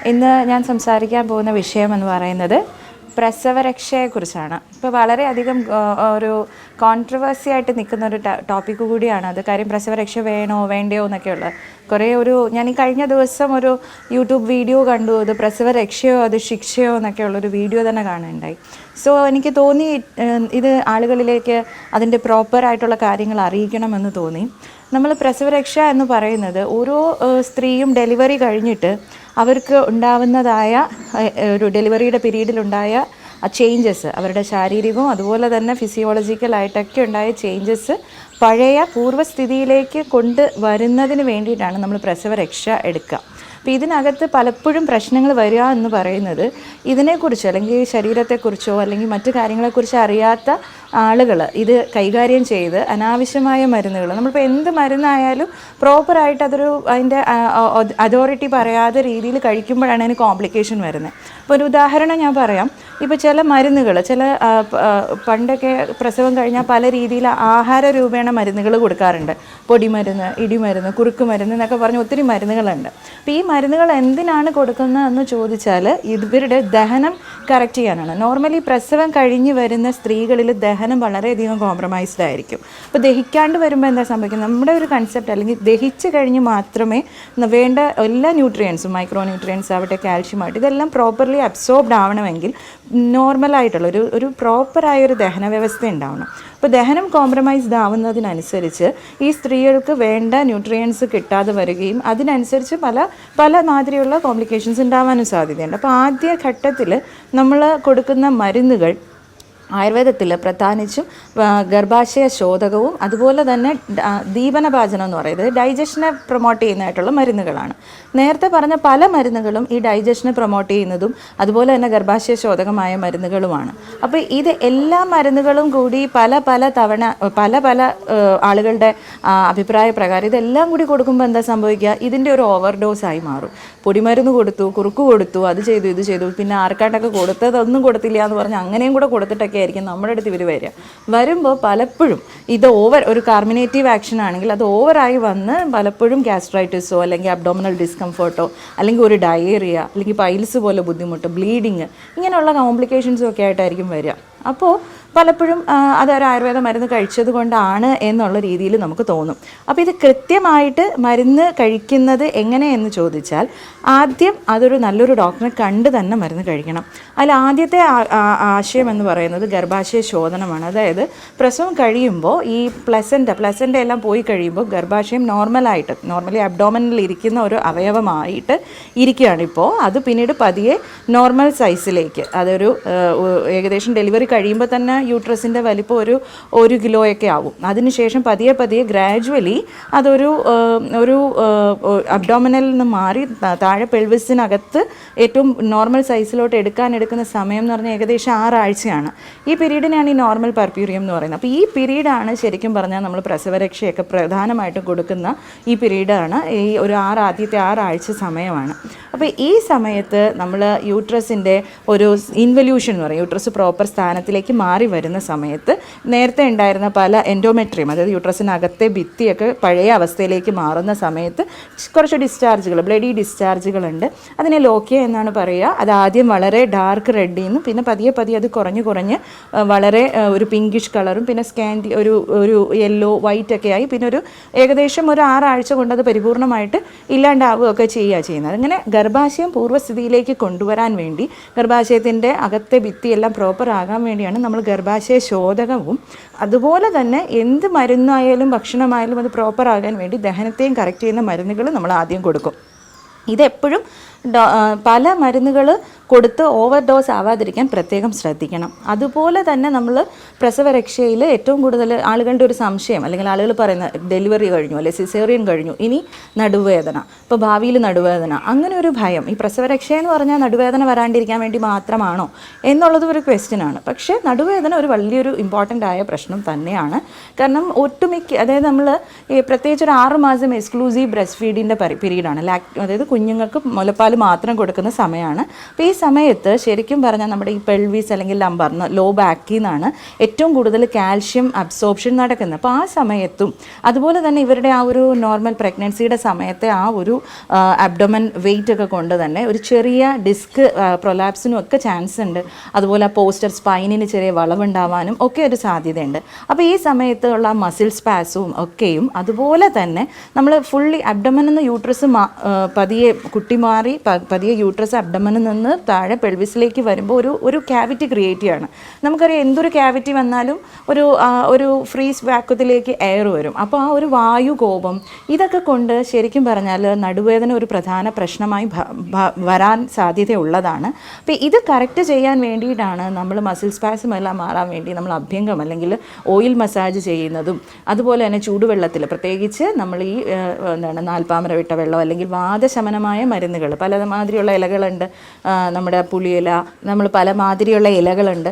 ഇന്ന് ഞാൻ സംസാരിക്കാൻ പോകുന്ന വിഷയം എന്ന് പറയുന്നത് പ്രസവരക്ഷയെക്കുറിച്ചാണ്. ഇപ്പോൾ വളരെയധികം ഒരു കോൺട്രവേഴ്സി ആയിട്ട് നിൽക്കുന്ന ഒരു ടോപ്പിക്ക് കൂടിയാണ് അത്. കാര്യം പ്രസവരക്ഷ വേണോ വേണ്ടയോ എന്നൊക്കെയുള്ള ഞാൻ ഈ കഴിഞ്ഞ ദിവസം ഒരു യൂട്യൂബ് വീഡിയോ കണ്ടു. അത് പ്രസവരക്ഷയോ അത് ശിക്ഷയോ എന്നൊക്കെയുള്ളൊരു വീഡിയോ തന്നെ കാണുന്നുണ്ടായി. സോ എനിക്ക് തോന്നി ഇത് ആളുകളിലേക്ക് അതിൻ്റെ പ്രോപ്പറായിട്ടുള്ള കാര്യങ്ങൾ അറിയിക്കണമെന്ന് തോന്നി. നമ്മൾ പ്രസവരക്ഷ എന്ന് പറയുന്നത് ഓരോ സ്ത്രീയും ഡെലിവറി കഴിഞ്ഞിട്ട് അവർക്ക് ഉണ്ടാവുന്നതായ ഒരു ഡെലിവറിയുടെ പീരീഡിലുണ്ടായ ചേഞ്ചസ്, അവരുടെ ശാരീരികവും അതുപോലെ തന്നെ ഫിസിയോളജിക്കലായിട്ടൊക്കെ ഉണ്ടായ ചേഞ്ചസ് പഴയ പൂർവ്വസ്ഥിതിയിലേക്ക് കൊണ്ട് വരുന്നതിന് വേണ്ടിയിട്ടാണ് നമ്മൾ പ്രസവരക്ഷ എടുക്കുക. അപ്പോൾ ഇതിനകത്ത് പലപ്പോഴും പ്രശ്നങ്ങൾ വരിക എന്ന് പറയുന്നത് ഇതിനെക്കുറിച്ച് അല്ലെങ്കിൽ ശരീരത്തെക്കുറിച്ചോ അല്ലെങ്കിൽ മറ്റു കാര്യങ്ങളെക്കുറിച്ച് അറിയാത്ത ആളുകൾ ഇത് കൈകാര്യം ചെയ്ത് അനാവശ്യമായ മരുന്നുകൾ, നമ്മളിപ്പോൾ എന്ത് മരുന്നായാലും പ്രോപ്പറായിട്ട് അതിൻ്റെ അതോറിറ്റി പറയാത്ത രീതിയിൽ കഴിക്കുമ്പോഴാണ് അതിന് കോംപ്ലിക്കേഷൻ വരുന്നത്. അപ്പോൾ ഒരു ഉദാഹരണം ഞാൻ പറയാം. ഇപ്പോൾ ചില മരുന്നുകൾ, പണ്ടൊക്കെ പ്രസവം കഴിഞ്ഞാൽ പല രീതിയിൽ ആഹാര രൂപേണ മരുന്നുകൾ കൊടുക്കാറുണ്ട്. പൊടിമരുന്ന്, ഇടിമരുന്ന്, കുറുക്ക് മരുന്ന് എന്നൊക്കെ പറഞ്ഞ് ഒത്തിരി മരുന്നുകളുണ്ട്. അപ്പോൾ ഈ മരുന്നുകൾ എന്തിനാണ് കൊടുക്കുന്നതെന്ന് ചോദിച്ചാൽ ഇവരുടെ ദഹനം കറക്റ്റ് ചെയ്യാനാണ്. നോർമലി പ്രസവം കഴിഞ്ഞ് വരുന്ന സ്ത്രീകളിൽ ദഹനം വളരെയധികം കോംപ്രമൈസ്ഡ് ആയിരിക്കും. അപ്പോൾ ദഹിക്കാണ്ട് വരുമ്പോൾ എന്താ സംഭവിക്കുന്നത്? നമ്മുടെ ഒരു കൺസെപ്റ്റ് അല്ലെങ്കിൽ ദഹിച്ച് കഴിഞ്ഞ് മാത്രമേ വേണ്ട എല്ലാ ന്യൂട്രിയൻസും, മൈക്രോ ന്യൂട്രിയൻസ് ആവട്ടെ, കാൽഷ്യം ആവട്ടെ, ഇതെല്ലാം പ്രോപ്പർലി അബ്സോർബ്ഡ് ആവണമെങ്കിൽ നോർമലായിട്ടുള്ള ഒരു പ്രോപ്പറായൊരു ദഹന വ്യവസ്ഥ ഉണ്ടാവണം. അപ്പോൾ ദഹനം കോംപ്രമൈസ്ഡ് ആവുന്നതിനനുസരിച്ച് ഈ സ്ത്രീകൾക്ക് വേണ്ട ന്യൂട്രിയൻസ് കിട്ടാതെ വരികയും അതിനനുസരിച്ച് പല മാതിരിയുള്ള കോംപ്ലിക്കേഷൻസ് ഉണ്ടാവാനും സാധ്യതയുണ്ട്. അപ്പോൾ ആദ്യ ഘട്ടത്തിൽ നമ്മൾ കൊടുക്കുന്ന മരുന്നുകൾ ആയുർവേദത്തിൽ പ്രധാനിച്ചും ഗർഭാശയ ശോധകവും അതുപോലെ തന്നെ ദീപനപാചനം എന്ന് പറയുന്നത് ഡൈജഷനെ പ്രൊമോട്ട് ചെയ്യുന്നതായിട്ടുള്ള മരുന്നുകളാണ്. നേരത്തെ പറഞ്ഞ പല മരുന്നുകളും ഈ ഡൈജഷനെ പ്രൊമോട്ട് ചെയ്യുന്നതും അതുപോലെ തന്നെ ഗർഭാശയ ശോധകമായ മരുന്നുകളുമാണ്. അപ്പോൾ ഇത് എല്ലാ മരുന്നുകളും കൂടി പല തവണ പല ആളുകളുടെ അഭിപ്രായ പ്രകാരം ഇതെല്ലാം കൂടി കൊടുക്കുമ്പോൾ എന്താ സംഭവിക്കുക? ഇതിൻ്റെ ഒരു ഓവർഡോസായി മാറും. പൊടിമരുന്ന് കൊടുത്തു, കുറുക്ക് കൊടുത്തു, അത് ചെയ്തു ഇത് ചെയ്തു, പിന്നെ ആർക്കാണ്ടൊക്കെ കൊടുത്തതൊന്നും കൊടുത്തില്ല എന്ന് പറഞ്ഞ് അങ്ങനെയും കൂടെ കൊടുത്തിട്ടൊക്കെ ആയിരിക്കും നമ്മുടെ അടുത്ത് ഇവർ വരുമ്പോൾ പലപ്പോഴും ഇത് ഒരു കാർമിനേറ്റീവ് ആക്ഷൻ ആണെങ്കിൽ അത് ഓവറായി വന്ന് പലപ്പോഴും ഗ്യാസ്ട്രൈറ്റിസോ അല്ലെങ്കിൽ അബ്ഡോമിനൽ ഡിസ്കംഫർട്ടോ അല്ലെങ്കിൽ ഒരു ഡയേറിയ അല്ലെങ്കിൽ പൈൽസ് പോലെ ബുദ്ധിമുട്ട്, ബ്ലീഡിങ്, ഇങ്ങനെയുള്ള കോംപ്ലിക്കേഷൻസും ഒക്കെ ആയിട്ടായിരിക്കും വരിക. അപ്പോൾ പലപ്പോഴും അതൊരു ആയുർവേദ മരുന്ന് കഴിച്ചത് കൊണ്ടാണ് എന്നുള്ള രീതിയിൽ നമുക്ക് തോന്നും. അപ്പോൾ ഇത് കൃത്യമായിട്ട് മരുന്ന് കഴിക്കുന്നത് എങ്ങനെയെന്ന് ചോദിച്ചാൽ ആദ്യം അതൊരു നല്ലൊരു ഡോക്ടറെ കണ്ട് തന്നെ മരുന്ന് കഴിക്കണം. അതിൽ ആദ്യത്തെ ആശയം എന്ന് പറയുന്നത് ഗർഭാശയ ശോധനമാണ്. അതായത് പ്രസവം കഴിയുമ്പോൾ ഈ പ്ലസൻ്റ എല്ലാം പോയി കഴിയുമ്പോൾ ഗർഭാശയം നോർമലി അബ്ഡോമിനിൽ ഇരിക്കുന്ന ഒരു അവയവമായിട്ട് ഇരിക്കുകയാണിപ്പോൾ. അത് പിന്നീട് പതിയെ നോർമൽ സൈസിലേക്ക്, അതൊരു ഏകദേശം ഡെലിവറി കഴിയുമ്പോൾ തന്നെ യൂട്രസിൻ്റെ വലിപ്പം ഒരു കിലോയൊക്കെ ആവും. അതിനുശേഷം പതിയെ ഗ്രാജുവലി അതൊരു അബ്ഡോമിനലിൽ നിന്ന് മാറി താഴെ പെൽവിസിനകത്ത് ഏറ്റവും നോർമൽ സൈസിലോട്ട് എടുക്കുന്ന സമയം എന്ന് പറഞ്ഞാൽ ഏകദേശം 6 ആഴ്ചയാണ്. ഈ പീരീഡിനെയാണ് ഈ നോർമൽ പർപ്യൂരിയം എന്ന് പറയുന്നത്. അപ്പോൾ ഈ പീരീഡാണ് ശരിക്കും പറഞ്ഞാൽ നമ്മൾ പ്രസവരക്ഷയൊക്കെ പ്രധാനമായിട്ടും കൊടുക്കുന്ന ഈ പീരീഡാണ്. ഈ ആദ്യത്തെ 6 ആഴ്ച സമയമാണ്. അപ്പോൾ ഈ സമയത്ത് നമ്മൾ യൂട്രസിൻ്റെ ഒരു ഇൻവല്യൂഷൻ എന്ന് പറയും, യൂട്രസ് പ്രോപ്പർ സ്ഥാനത്തിലേക്ക് മാറി വരുന്ന സമയത്ത് നേരത്തെ ഉണ്ടായിരുന്ന പല എൻഡോമെട്രിയം, അതായത് യൂട്രസിനകത്തെ ഭിത്തിയൊക്കെ പഴയ അവസ്ഥയിലേക്ക് മാറുന്ന സമയത്ത് കുറച്ച് ഡിസ്ചാർജുകൾ, ബ്ലഡി ഡിസ്ചാർജുകളുണ്ട്. അതിനെ ലോക്കിയ എന്നാണ് പറയുക. അത് ആദ്യം വളരെ ഡാർക്ക് റെഡിൽ നിന്നും പിന്നെ പതിയെ അത് കുറഞ്ഞ് വളരെ ഒരു പിങ്കിഷ് കളറും പിന്നെ ഒരു യെല്ലോ വൈറ്റ് ഒക്കെ ആയി പിന്നെ ഏകദേശം 6 ആഴ്ച കൊണ്ട് അത് പരിപൂർണമായിട്ട് ഇല്ലാണ്ടാവുകയൊക്കെ ചെയ്യുന്നത്. അങ്ങനെ ഗർഭാശയം പൂർവ്വസ്ഥിതിയിലേക്ക് കൊണ്ടുവരാൻ വേണ്ടി, ഗർഭാശയത്തിൻ്റെ അകത്തെ ഭിത്തിയെല്ലാം പ്രോപ്പർ ആകാൻ വേണ്ടിയാണ് നമ്മൾ ഗർഭാശയ ശോധകവും അതുപോലെ തന്നെ എന്ത് മരുന്നായാലും ഭക്ഷണമായാലും അത് പ്രോപ്പർ ആകാൻ വേണ്ടി ദഹനത്തെയും കറക്റ്റ് ചെയ്യുന്ന മരുന്നുകൾ നമ്മൾ ആദ്യം കൊടുക്കും. ഇതെപ്പോഴും പല മരുന്നുകൾ കൊടുത്ത് ഓവർ ഡോസ് ആവാതിരിക്കാൻ പ്രത്യേകം ശ്രദ്ധിക്കണം. അതുപോലെ തന്നെ നമ്മൾ പ്രസവരക്ഷയിൽ ഏറ്റവും കൂടുതൽ ആളുകളുടെ ഒരു സംശയം, അല്ലെങ്കിൽ ആളുകൾ പറയുന്ന ഡെലിവറി കഴിഞ്ഞു അല്ലെ സിസേറിയൻ കഴിഞ്ഞു, ഇനി നടുവേദന, ഇപ്പോൾ ഭാവിയിൽ നടുവേദന, അങ്ങനെ ഒരു ഭയം. ഈ പ്രസവരക്ഷ എന്ന് പറഞ്ഞാൽ നടുവേദന വരാണ്ടിരിക്കാൻ വേണ്ടി മാത്രമാണോ എന്നുള്ളത് ഒരു ക്വസ്റ്റ്യനാണ്. പക്ഷേ നടുവേദന ഒരു വലിയൊരു ഇമ്പോർട്ടൻ്റ് ആയ പ്രശ്നം തന്നെയാണ്. കാരണം അതായത് നമ്മൾ പ്രത്യേകിച്ച് ഒരു 6 മാസം എക്സ്ക്ലൂസീവ് ബ്രസ്റ്റ് ഫീഡിൻ്റെ പീരീഡാണ്. അതായത് കുഞ്ഞുങ്ങൾക്ക് മുലപ്പാൽ മാത്രം കൊടുക്കുന്ന സമയമാണ്. അപ്പോൾ ഈ സമയത്ത് ശരിക്കും പറഞ്ഞാൽ നമ്മുടെ ഈ പെൽവിസ് അല്ലെങ്കിൽ ലംബാർ ലോ ബാക്കിൽ നിന്നാണ് ഏറ്റവും കൂടുതൽ കാൽഷ്യം അബ്സോർപ്ഷൻ നടക്കുന്നത്. അപ്പോൾ ആ സമയത്തും അതുപോലെ തന്നെ ഇവരുടെ ആ ഒരു നോർമൽ പ്രഗ്നൻസിയുടെ സമയത്തെ ആ ഒരു അബ്ഡോമൻ വെയിറ്റ് ഒക്കെ കൊണ്ട് തന്നെ ഒരു ചെറിയ ഡിസ്ക് പ്രൊലാപ്സിനും ഒക്കെ ചാൻസ് ഉണ്ട്. അതുപോലെ പോസ്റ്റർ സ്പൈനിന് ചെറിയ വളവുണ്ടാവാനും ഒക്കെ ഒരു സാധ്യതയുണ്ട്. അപ്പോൾ ഈ സമയത്തുള്ള മസിൽ സ്പാസും ഒക്കെയും അതുപോലെ തന്നെ നമ്മൾ ഫുള്ളി അബ്ഡോമനിൽ നിന്ന് യൂട്രസ് പതിയെ കുട്ടി മാറി പതിയെ യൂട്രസ് അബ്ഡോമനിൽ നിന്ന് താഴെ പെൽവിസിലേക്ക് വരുമ്പോൾ ഒരു ക്യാവിറ്റി ക്രിയേറ്റ് ചെയ്യാണ്. നമുക്കറിയാം എന്തൊരു ക്യാവിറ്റി വന്നാലും ഒരു ഫ്രീസ് വാക്വത്തിലേക്ക് എയർ വരും. അപ്പോൾ ആ ഒരു വായു കോപം ഇതൊക്കെ കൊണ്ട് ശരിക്കും പറഞ്ഞാൽ നടുവേദന ഒരു പ്രധാന പ്രശ്നമായി വരാൻ സാധ്യതയുള്ളതാണ്. അപ്പോൾ ഇത് കറക്റ്റ് ചെയ്യാൻ വേണ്ടിയിട്ടാണ് നമ്മൾ മസിൽ സ്പാസം എല്ലാം മാറാൻ വേണ്ടി നമ്മൾ അഭ്യംഗം അല്ലെങ്കിൽ ഓയിൽ മസാജ് ചെയ്യുന്നതും അതുപോലെ തന്നെ ചൂടുവെള്ളത്തിൽ പ്രത്യേകിച്ച് നമ്മൾ ഈ നാൽപ്പാമര വിട്ട വെള്ളം അല്ലെങ്കിൽ വാദശമനമായ മരുന്നുകൾ പല മാതിരിയുള്ള ഇലകളുണ്ട്. നമ്മുടെ പുളിയില, നമ്മൾ പല മാതിരിയുള്ള ഇലകളുണ്ട്.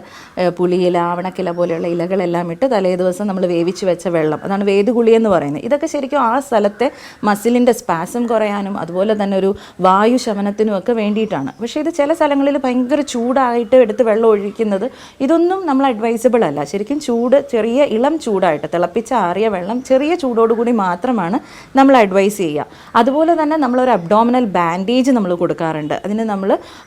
പുളിയില, ആവണക്കില പോലെയുള്ള ഇലകളെല്ലാം ഇട്ട് തലേ ദിവസം നമ്മൾ വേവിച്ച് വെച്ച വെള്ളം, അതാണ് വേദുകുളി എന്ന് പറയുന്നത്. ഇതൊക്കെ ശരിക്കും ആ സ്ഥലത്തെ മസിലിൻ്റെ സ്പാസം കുറയാനും അതുപോലെ തന്നെ ഒരു വായു ശമനത്തിനും ഒക്കെ വേണ്ടിയിട്ടാണ്. പക്ഷേ ഇത് ചില സ്ഥലങ്ങളിൽ ഭയങ്കര ചൂടായിട്ട് എടുത്ത് വെള്ളം ഒഴിക്കുന്നത് ഇതൊന്നും നമ്മൾ അഡ്വൈസബിൾ അല്ല. ശരിക്കും ചെറിയ ഇളം ചൂടായിട്ട് തിളപ്പിച്ച ആറിയ വെള്ളം ചെറിയ ചൂടോടുകൂടി മാത്രമാണ് നമ്മൾ അഡ്വൈസ് ചെയ്യുക. അതുപോലെ തന്നെ നമ്മളൊരു അബ്ഡോമിനൽ ബാൻഡേജ് നമ്മൾ കൊടുക്കാറുണ്ട്.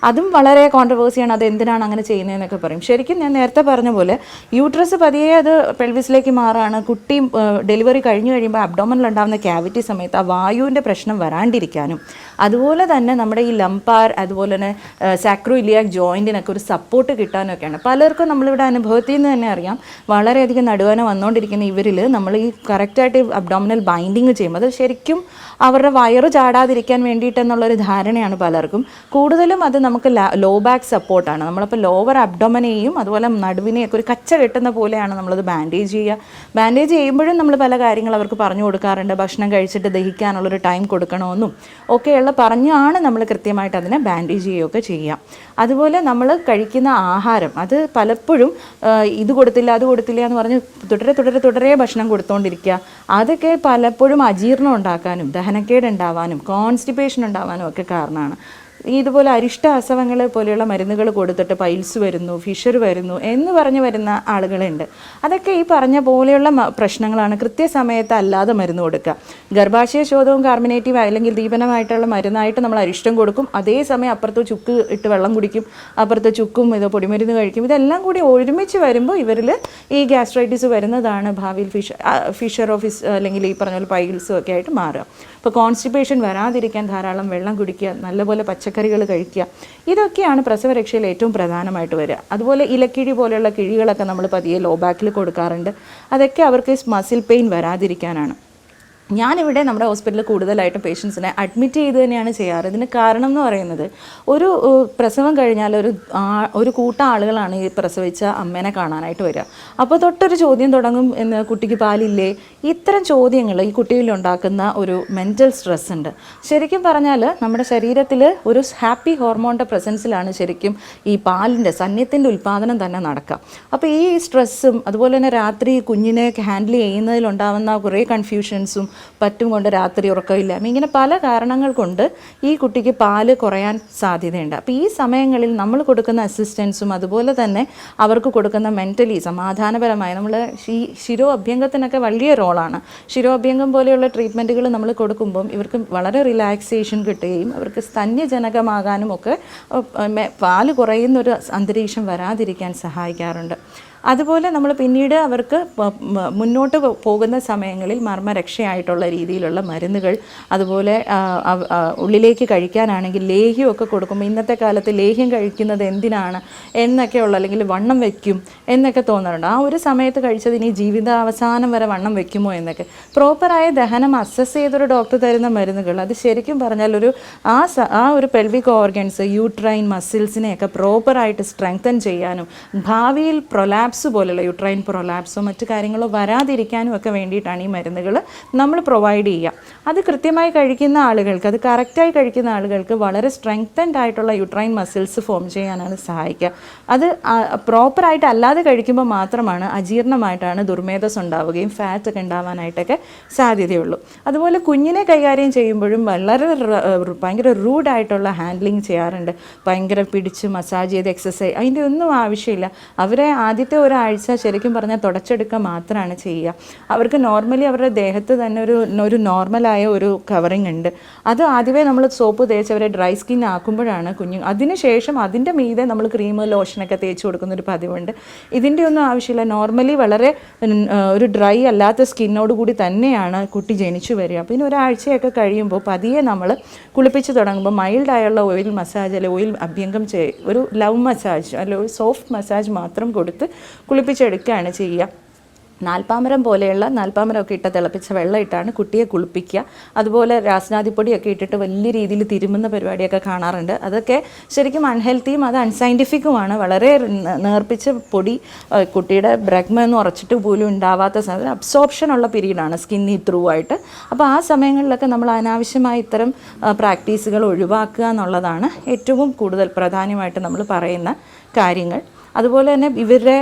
അതും വളരെ കോൺട്രവേഴ്സിയാണ്. അത് എന്തിനാണ് അങ്ങനെ ചെയ്യുന്നതെന്നൊക്കെ പറയും. ശരിക്കും ഞാൻ നേരത്തെ പറഞ്ഞ പോലെ യൂട്രസ് പതിയെ അത് പെൽവിസിലേക്ക് മാറാണ്. കുട്ടി ഡെലിവറി കഴിഞ്ഞ് കഴിയുമ്പോൾ അബ്ഡോമിനിൽ ഉണ്ടാകുന്ന ക്യാവിറ്റി സമയത്ത് ആ വായുവിൻ്റെ പ്രശ്നം വരാണ്ടിരിക്കാനും അതുപോലെ തന്നെ നമ്മുടെ ഈ ലംബാർ അതുപോലെ തന്നെ സാക്രോ ഇലിയാക് ജോയിൻറ്റിനൊക്കെ ഒരു സപ്പോർട്ട് കിട്ടാനൊക്കെയാണ്. പലർക്കും നമ്മളിവിടെ അനുഭവത്തിൽ നിന്ന് തന്നെ അറിയാം, വളരെയധികം നടുവേദന വന്നുകൊണ്ടിരിക്കുന്ന ഇവരിൽ നമ്മൾ ഈ കറക്റ്റായിട്ട് അബ്ഡോമിനൽ ബൈൻഡിങ് ചെയ്യുമ്പോൾ അത് ശരിക്കും അവരുടെ വയറ് ചാടാതിരിക്കാൻ വേണ്ടിയിട്ടെന്നുള്ളൊരു ധാരണയാണ് പലർക്കും. കൂടുതലും അത് നമുക്ക് ലോ ബാക്ക് സപ്പോർട്ടാണ്. നമ്മളിപ്പോൾ ലോവർ അബ്ഡോമനെയും അതുപോലെ നടുവിനെയൊക്കെ ഒരു കച്ച കെട്ടുന്ന പോലെയാണ് നമ്മളത് ബാൻഡേജ് ചെയ്യുക. ബാൻഡേജ് ചെയ്യുമ്പോഴും നമ്മൾ പല കാര്യങ്ങൾ അവർക്ക് പറഞ്ഞു കൊടുക്കാറുണ്ട്. ഭക്ഷണം കഴിച്ചിട്ട് ദഹിക്കാനുള്ളൊരു ടൈം കൊടുക്കണമെന്നും ഒക്കെയുള്ള പറഞ്ഞാണ് നമ്മൾ കൃത്യമായിട്ട് അതിനെ ബാൻഡേജ് ചെയ്യുകയൊക്കെ ചെയ്യാം. അതുപോലെ നമ്മൾ കഴിക്കുന്ന ആഹാരം അത് പലപ്പോഴും ഇത് കൊടുത്തില്ല അത് കൊടുത്തില്ല എന്ന് പറഞ്ഞ് തുടരെ ഭക്ഷണം കൊടുത്തുകൊണ്ടിരിക്കുക. അതൊക്കെ പലപ്പോഴും അജീർണം ഉണ്ടാക്കാനും ദഹനക്കേട് ഉണ്ടാവാനും കോൺസ്റ്റിപ്പേഷൻ ഉണ്ടാവാനും ഒക്കെ കാരണമാണ്. ഇതുപോലെ അരിഷ്ട അസവങ്ങൾ പോലെയുള്ള മരുന്നുകൾ കൊടുത്തിട്ട് പൈൽസ് വരുന്നു, ഫിഷർ വരുന്നു എന്ന് പറഞ്ഞ് വരുന്ന ആളുകളുണ്ട്. അതൊക്കെ ഈ പറഞ്ഞ പോലെയുള്ള പ്രശ്നങ്ങളാണ്. കൃത്യസമയത്ത് അല്ലാതെ മരുന്ന് കൊടുക്കുക. ഗർഭാശയ ശോധവും കാർബണേറ്റീവ് അല്ലെങ്കിൽ ദീപനമായിട്ടുള്ള മരുന്നായിട്ട് നമ്മൾ അരിഷ്ടം കൊടുക്കും. അതേസമയം അപ്പുറത്ത് ചുക്ക് ഇട്ട് വെള്ളം കുടിക്കും, അപ്പുറത്ത് ചുക്കും പൊടിമരുന്ന് കഴിക്കും. ഇതെല്ലാം കൂടി ഒരുമിച്ച് വരുമ്പോൾ ഇവരിൽ ഈ ഗ്യാസ്ട്രൈറ്റിസ് വരുന്നതാണ് ഭാവിയിൽ ഫിഷർ ഓഫീസ് അല്ലെങ്കിൽ ഈ പറഞ്ഞ പോലെ പൈൽസും ഒക്കെ ആയിട്ട് മാറുക. ഇപ്പോൾ കോൺസ്റ്റിപ്പേഷൻ വരാതിരിക്കാൻ ധാരാളം വെള്ളം കുടിക്കുക, നല്ലപോലെ പച്ചക്കറികൾ കഴിക്കുക, ഇതൊക്കെയാണ് പ്രസവരക്ഷയിൽ ഏറ്റവും പ്രധാനമായിട്ട് വരിക. അതുപോലെ ഇലക്കിഴി പോലെയുള്ള കിഴികളൊക്കെ നമ്മൾ പതിയെ ലോ ബാക്കിൽ കൊടുക്കാറുണ്ട്. അതൊക്കെ അവർക്ക് മസിൽ പെയിൻ വരാതിരിക്കാനാണ്. ഞാനിവിടെ നമ്മുടെ ഹോസ്പിറ്റലിൽ കൂടുതലായിട്ടും പേഷ്യൻസിനെ അഡ്മിറ്റ് ചെയ്ത് തന്നെയാണ് ചെയ്യാറ്. ഇതിന് കാരണം എന്ന് പറയുന്നത് ഒരു പ്രസവം കഴിഞ്ഞാൽ ഒരു കൂട്ടം ആളുകളാണ് ഈ പ്രസവിച്ച അമ്മേനെ കാണാനായിട്ട് വരിക. അപ്പോൾ തൊട്ടൊരു ചോദ്യം തുടങ്ങും, എന്ന് കുട്ടിക്ക് പാലില്ലേ? ഇത്തരം ചോദ്യങ്ങൾ ഈ കുട്ടിയിൽ ഉണ്ടാക്കുന്ന ഒരു മെൻ്റൽ സ്ട്രെസ് ഉണ്ട്. ശരിക്കും പറഞ്ഞാൽ നമ്മുടെ ശരീരത്തിൽ ഒരു ഹാപ്പി ഹോർമോണിൻ്റെ പ്രസൻസിലാണ് ശരിക്കും ഈ പാലിൻ്റെ സന്യത്തിൻ്റെ ഉൽപ്പാദനം തന്നെ നടക്കുക. അപ്പോൾ ഈ സ്ട്രെസ്സും അതുപോലെ തന്നെ രാത്രി കുഞ്ഞിനെ ഹാൻഡിൽ ചെയ്യുന്നതിലുണ്ടാകുന്ന കുറേ കൺഫ്യൂഷൻസും പറ്റും കൊണ്ട് രാത്രി ഉറക്കമില്ലായ്മ, ഇങ്ങനെ പല കാരണങ്ങൾ കൊണ്ട് ഈ കുട്ടിക്ക് പാല് കുറയാൻ സാധ്യതയുണ്ട്. അപ്പോൾ ഈ സമയങ്ങളിൽ നമ്മൾ കൊടുക്കുന്ന അസിസ്റ്റൻസും അതുപോലെ തന്നെ അവർക്ക് കൊടുക്കുന്ന മെൻ്റലി സമാധാനപരമായ നമ്മൾ ശിരോ അഭ്യംഗത്തിനൊക്കെ വലിയ റോളാണ്. ശിരോ അഭ്യംഗം പോലെയുള്ള ട്രീറ്റ്മെൻറ്റുകൾ നമ്മൾ കൊടുക്കുമ്പം ഇവർക്ക് വളരെ റിലാക്സേഷൻ കിട്ടുകയും അവർക്ക് സ്തന്യജനകമാകാനും ഒക്കെ പാല് കുറയുന്നൊരു അന്തരീക്ഷം വരാതിരിക്കാൻ സഹായിക്കാറുണ്ട്. അതുപോലെ നമ്മൾ പിന്നീട് അവർക്ക് മുന്നോട്ട് പോകുന്ന സമയങ്ങളിൽ മർമ്മരക്ഷയായിട്ടുള്ള രീതിയിലുള്ള മരുന്നുകൾ, അതുപോലെ ഉള്ളിലേക്ക് കഴിക്കാനാണെങ്കിൽ ലേഹ്യമൊക്കെ കൊടുക്കുമ്പോൾ ഇന്നത്തെ കാലത്ത് ലേഹ്യം കഴിക്കുന്നത് എന്തിനാണ് എന്നൊക്കെയുള്ള, അല്ലെങ്കിൽ വണ്ണം വയ്ക്കും എന്നൊക്കെ തോന്നാറുണ്ട്. ആ ഒരു സമയത്ത് കഴിച്ചത് ഇനി ജീവിതാവസാനം വരെ വണ്ണം വയ്ക്കുമോ എന്നൊക്കെ. പ്രോപ്പറായ ദഹനം അസസ് ചെയ്തൊരു ഡോക്ടർ തരുന്ന മരുന്നുകൾ അത് ശരിക്കും പറഞ്ഞാൽ ആ ഒരു പെൽവിക് ഓർഗൻസ് യൂട്രൈൻ മസിൽസിനെയൊക്കെ പ്രോപ്പറായിട്ട് സ്ട്രെങ്തൻ ചെയ്യാനും ഭാവിയിൽ പ്രൊലാപ്സ് പ്രൊലാപ്സ് പോലുള്ള യുട്രൈൻ പ്രൊലാപ്സോ മറ്റു കാര്യങ്ങളോ വരാതിരിക്കാനും ഒക്കെ വേണ്ടിയിട്ടാണ് ഈ മരുന്നുകൾ നമ്മൾ പ്രൊവൈഡ് ചെയ്യുക. അത് കൃത്യമായി കഴിക്കുന്ന ആളുകൾക്ക്, അത് കറക്റ്റായി കഴിക്കുന്ന ആളുകൾക്ക് വളരെ സ്ട്രെങ്തൻഡ് ആയിട്ടുള്ള യുട്രൈൻ മസിൽസ് ഫോം ചെയ്യാനാണ് സഹായിക്കുക. അത് പ്രോപ്പറായിട്ട് അല്ലാതെ കഴിക്കുമ്പോൾ മാത്രമാണ് അജീർണമായിട്ടാണ് ദുർമേധസ് ഉണ്ടാവുകയും ഫാറ്റ് ഒക്കെ ഉണ്ടാവാനായിട്ടൊക്കെ സാധ്യതയുള്ളൂ. അതുപോലെ കുഞ്ഞിനെ കൈകാര്യം ചെയ്യുമ്പോഴും വളരെ ഭയങ്കര റൂഡായിട്ടുള്ള ഹാൻഡ്ലിങ് ചെയ്യാറുണ്ട്. ഭയങ്കര പിടിച്ച് മസാജ് ചെയ്ത് എക്സസൈസ് അതിൻ്റെ ഒന്നും ആവശ്യമില്ല. അവരെ ആദ്യത്തെ ഒരാഴ്ച ശരിക്കും പറഞ്ഞാൽ തുടച്ചെടുക്കുക മാത്രമാണ് ചെയ്യുക. അവർക്ക് നോർമലി അവരുടെ ദേഹത്ത് തന്നെ ഒരു നോർമലായ ഒരു കവറിങ് ഉണ്ട്. അത് ആദ്യമേ നമ്മൾ സോപ്പ് തേച്ച് അവരെ ഡ്രൈ സ്കിൻ ആക്കുമ്പോഴാണ് അതിനുശേഷം അതിൻ്റെ മീതെ നമ്മൾ ക്രീം ലോഷനൊക്കെ തേച്ച് കൊടുക്കുന്നൊരു പതിവുണ്ട്. ഇതിൻ്റെ ഒന്നും ആവശ്യമില്ല. നോർമലി വളരെ ഒരു ഡ്രൈ അല്ലാത്ത സ്കിന്നോട് കൂടി തന്നെയാണ് കുട്ടി ജനിച്ചു വരിക. പിന്നെ ഒരാഴ്ചയൊക്കെ കഴിയുമ്പോൾ പതിയെ നമ്മൾ കുളിപ്പിച്ച് തുടങ്ങുമ്പോൾ മൈൽഡായുള്ള ഓയിൽ മസാജ് അല്ലെങ്കിൽ ഓയിൽ അഭ്യംഗം ഒരു ലവ് മസാജ് അല്ലെങ്കിൽ ഒരു സോഫ്റ്റ് മസാജ് മാത്രം കൊടുത്ത് കുളിപ്പിച്ചെടുക്കുകയാണ് ചെയ്യുക. നാൽപ്പാമരം പോലെയുള്ള നാൽപ്പാമരമൊക്കെ ഇട്ട് തിളപ്പിച്ച വെള്ളം ഇട്ടാണ് കുട്ടിയെ കുളിപ്പിക്കുക. അതുപോലെ രാസനാദിപ്പൊടിയൊക്കെ ഇട്ടിട്ട് വലിയ രീതിയിൽ തിരുമുന്ന പരിപാടിയൊക്കെ കാണാറുണ്ട്. അതൊക്കെ ശരിക്കും അൺഹെൽത്തിയും അത് അൺസയൻറ്റിഫിക്കുമാണ്. വളരെ നേർപ്പിച്ച പൊടി കുട്ടിയുടെ ബ്രഗ്മ എന്ന് ഉറച്ചിട്ട് പോലും ഉണ്ടാവാത്ത സമയം അബ്സോർപ്ഷൻ ഉള്ള പീരീഡാണ് സ്കിന്നി ത്രൂ ആയിട്ട്. അപ്പോൾ ആ സമയങ്ങളിലൊക്കെ നമ്മൾ അനാവശ്യമായ ഇത്തരം പ്രാക്ടീസുകൾ ഒഴിവാക്കുക എന്നുള്ളതാണ് ഏറ്റവും കൂടുതൽ പ്രധാനമായിട്ട് നമ്മൾ പറയുന്ന കാര്യങ്ങൾ. അതുപോലെ തന്നെ ഇവരുടെ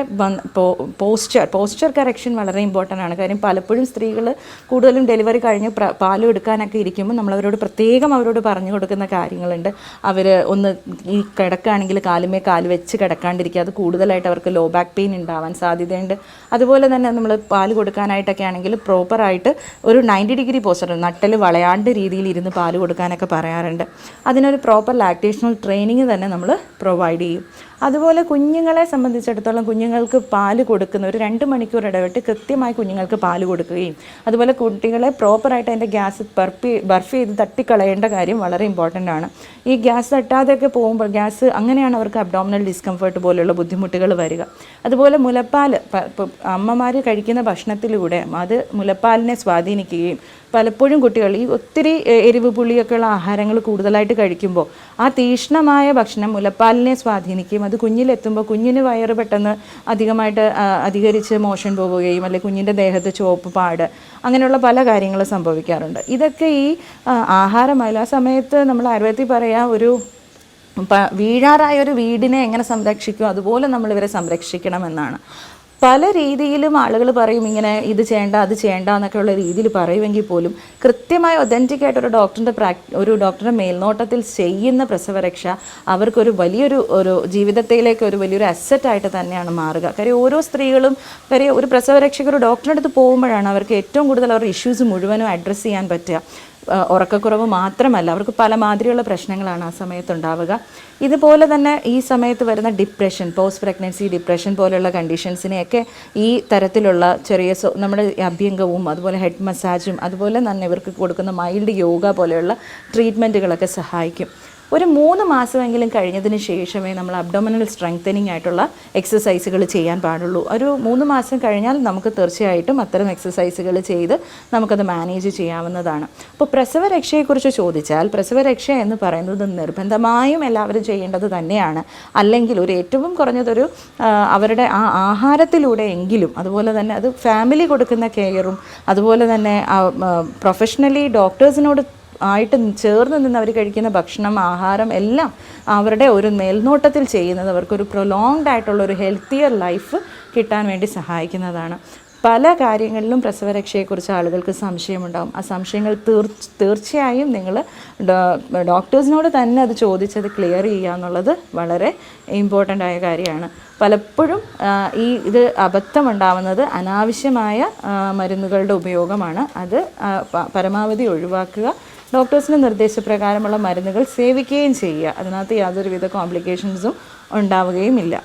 പോസ്ചർ കറക്ഷൻ വളരെ ഇമ്പോർട്ടൻ്റ് ആണ്. കാര്യം പലപ്പോഴും സ്ത്രീകൾ കൂടുതലും ഡെലിവറി കഴിഞ്ഞ് പാലും എടുക്കാനൊക്കെ ഇരിക്കുമ്പോൾ നമ്മളവരോട് പ്രത്യേകം അവരോട് പറഞ്ഞു കൊടുക്കുന്ന കാര്യങ്ങളുണ്ട്. അവർ ഒന്ന് ഈ കിടക്കുകയാണെങ്കിൽ കാലുമേ കാല് വെച്ച് കിടക്കാണ്ടിരിക്കുക. അത് കൂടുതലായിട്ട് അവർക്ക് ലോ ബാക്ക് പെയിൻ ഉണ്ടാവാൻ സാധ്യതയുണ്ട്. അതുപോലെ തന്നെ നമ്മൾ പാല് കൊടുക്കാനായിട്ടൊക്കെ ആണെങ്കിൽ പ്രോപ്പറായിട്ട് ഒരു 90 ഡിഗ്രി പോസ്റ്റർ നട്ടൽ വളയാണ്ട് രീതിയിൽ ഇരുന്ന് പാല് കൊടുക്കാനൊക്കെ പറയാറുണ്ട്. അതിനൊരു പ്രോപ്പർ ലാക്ടേഷണൽ ട്രെയിനിങ് തന്നെ നമ്മൾ പ്രൊവൈഡ് ചെയ്യും. അതുപോലെ കുഞ്ഞുങ്ങളെ സംബന്ധിച്ചിടത്തോളം കുഞ്ഞുങ്ങൾക്ക് പാല് കൊടുക്കുന്ന ഒരു 2 മണിക്കൂർ ഇടവിട്ട് കൃത്യമായി കുഞ്ഞുങ്ങൾക്ക് പാല് കൊടുക്കുകയും അതുപോലെ കുട്ടികളെ പ്രോപ്പറായിട്ട് അതിൻ്റെ ഗ്യാസ് ബർഫ് ചെയ്ത് തട്ടിക്കളയേണ്ട കാര്യം വളരെ ഇമ്പോർട്ടൻ്റ് ആണ്. ഈ ഗ്യാസ് തട്ടാതെയൊക്കെ പോകുമ്പോൾ അങ്ങനെയാണ് അവർക്ക് അബ്ഡോമിനൽ ഡിസ്കംഫർട്ട് പോലെയുള്ള ബുദ്ധിമുട്ടുകൾ വരിക. അതുപോലെ മുലപ്പാൽ അമ്മമാർ കഴിക്കുന്ന ഭക്ഷണത്തിലൂടെ അത് മുലപ്പാലിനെ സ്വാധീനിക്കുകയും പലപ്പോഴും കുട്ടികൾ ഈ ഒത്തിരി എരിവ് പുളിയൊക്കെയുള്ള ആഹാരങ്ങൾ കൂടുതലായിട്ട് കഴിക്കുമ്പോൾ ആ തീക്ഷ്ണമായ ഭക്ഷണം മുലപ്പാലിനെ സ്വാധീനിക്കും. അത് കുഞ്ഞിലെത്തുമ്പോൾ കുഞ്ഞിന് വയറ് പെട്ടെന്ന് അധികരിച്ച് മോഷൻ പോവുകയും അല്ലെങ്കിൽ കുഞ്ഞിൻ്റെ ദേഹത്ത് ചുവപ്പ് പാട് അങ്ങനെയുള്ള പല കാര്യങ്ങളും സംഭവിക്കാറുണ്ട്. ഇതൊക്കെ ഈ ആഹാരമായാലും ആ സമയത്ത് നമ്മൾ ആയുർവേദത്തിൽ പറയാം ഒരു വീഴാറായ ഒരു വീടിനെ എങ്ങനെ സംരക്ഷിക്കും അതുപോലെ നമ്മൾ ഇവരെ സംരക്ഷിക്കണമെന്നാണ്. പല രീതിയിലും ആളുകൾ പറയും ഇങ്ങനെ ഇത് ചെയ്യേണ്ട അത് ചെയ്യേണ്ട എന്നൊക്കെയുള്ള രീതിയിൽ പറയുമെങ്കിൽ പോലും കൃത്യമായി ഒതൻറ്റിക് ആയിട്ട് ഒരു ഡോക്ടറുടെ മേൽനോട്ടത്തിൽ ചെയ്യുന്ന പ്രസവരക്ഷ അവർക്കൊരു വലിയൊരു ജീവിതത്തിലേക്ക് ഒരു വലിയൊരു അസറ്റായിട്ട് തന്നെയാണ് മാറുക. കാര്യം ഓരോ സ്ത്രീകളും ഒരു പ്രസവരക്ഷയ്ക്ക് ഒരു ഡോക്ടറുടെ അടുത്ത് പോകുമ്പോഴാണ് അവർക്ക് ഏറ്റവും കൂടുതൽ അവരുടെ ഇഷ്യൂസ് മുഴുവനും അഡ്രസ്സ് ചെയ്യാൻ പറ്റുക. ഉറക്കക്കുറവ് മാത്രമല്ല, അവർക്ക് പല മാതിരിയുള്ള പ്രശ്നങ്ങളാണ് ആ സമയത്തുണ്ടാവുക. ഇതുപോലെ തന്നെ ഈ സമയത്ത് വരുന്ന ഡിപ്രഷൻ, പോസ്റ്റ് പ്രഗ്നൻസി ഡിപ്രഷൻ പോലെയുള്ള കണ്ടീഷൻസിനെയൊക്കെ ഈ തരത്തിലുള്ള ചെറിയ നമ്മുടെ അഭ്യംഗവും അതുപോലെ ഹെഡ് മസാജും അതുപോലെ തന്നെ ഇവർക്ക് കൊടുക്കുന്ന മൈൽഡ് യോഗ പോലെയുള്ള ട്രീറ്റ്മെൻറ്റുകളൊക്കെ സഹായിക്കും. ഒരു 3 മാസമെങ്കിലും കഴിഞ്ഞതിന് ശേഷമേ നമ്മൾ അബ്ഡോമിനൽ സ്ട്രെങ്തനിങ് ആയിട്ടുള്ള എക്സസൈസുകൾ ചെയ്യാൻ പാടുള്ളൂ. ഒരു 3 മാസം കഴിഞ്ഞാൽ നമുക്ക് തീർച്ചയായിട്ടും അത്തരം എക്സസൈസുകൾ ചെയ്ത് നമുക്കത് മാനേജ് ചെയ്യാവുന്നതാണ്. അപ്പോൾ പ്രസവരക്ഷയെക്കുറിച്ച് ചോദിച്ചാൽ പ്രസവരക്ഷ എന്ന് പറയുന്നത് നിർബന്ധമായും എല്ലാവരും ചെയ്യേണ്ടത് തന്നെയാണ്. അല്ലെങ്കിൽ ഒരു ഏറ്റവും കുറഞ്ഞതൊരു അവരുടെ ആ ആഹാരത്തിലൂടെ എങ്കിലും അതുപോലെ തന്നെ അത് ഫാമിലി കൊടുക്കുന്ന കെയറും അതുപോലെ തന്നെ പ്രൊഫഷണലി ഡോക്ടേഴ്സിനോട് ആയിട്ട് ചേർന്ന് നിന്ന് അവർ കഴിക്കുന്ന ഭക്ഷണം ആഹാരം എല്ലാം അവരുടെ ഒരു മേൽനോട്ടത്തിൽ ചെയ്യുന്നത് അവർക്കൊരു പ്രൊലോങ്ഡ് ആയിട്ടുള്ള ഒരു ഹെൽത്തിയർ ലൈഫ് കിട്ടാൻ വേണ്ടി സഹായിക്കുന്നതാണ്. പല കാര്യങ്ങളിലും പ്രസവരക്ഷയെക്കുറിച്ച് ആളുകൾക്ക് സംശയമുണ്ടാകും. ആ സംശയങ്ങൾ തീർച്ചയായും നിങ്ങൾ ഡോക്ടേഴ്സിനോട് തന്നെ അത് ചോദിച്ചത് ക്ലിയർ ചെയ്യുക എന്നുള്ളത് വളരെ ഇമ്പോർട്ടൻ്റ് ആയ കാര്യമാണ്. പലപ്പോഴും ഇത് അബദ്ധമുണ്ടാവുന്നത് അനാവശ്യമായ മരുന്നുകളുടെ ഉപയോഗമാണ്. അത് പരമാവധി ഒഴിവാക്കുക. ഡോക്ടേഴ്സിൻ്റെ നിർദ്ദേശപ്രകാരമുള്ള മരുന്നുകൾ സേവിക്കുകയും ചെയ്യുക. അതിനകത്ത് യാതൊരുവിധ കോംപ്ലിക്കേഷൻസും ഉണ്ടാവുകയുമില്ല.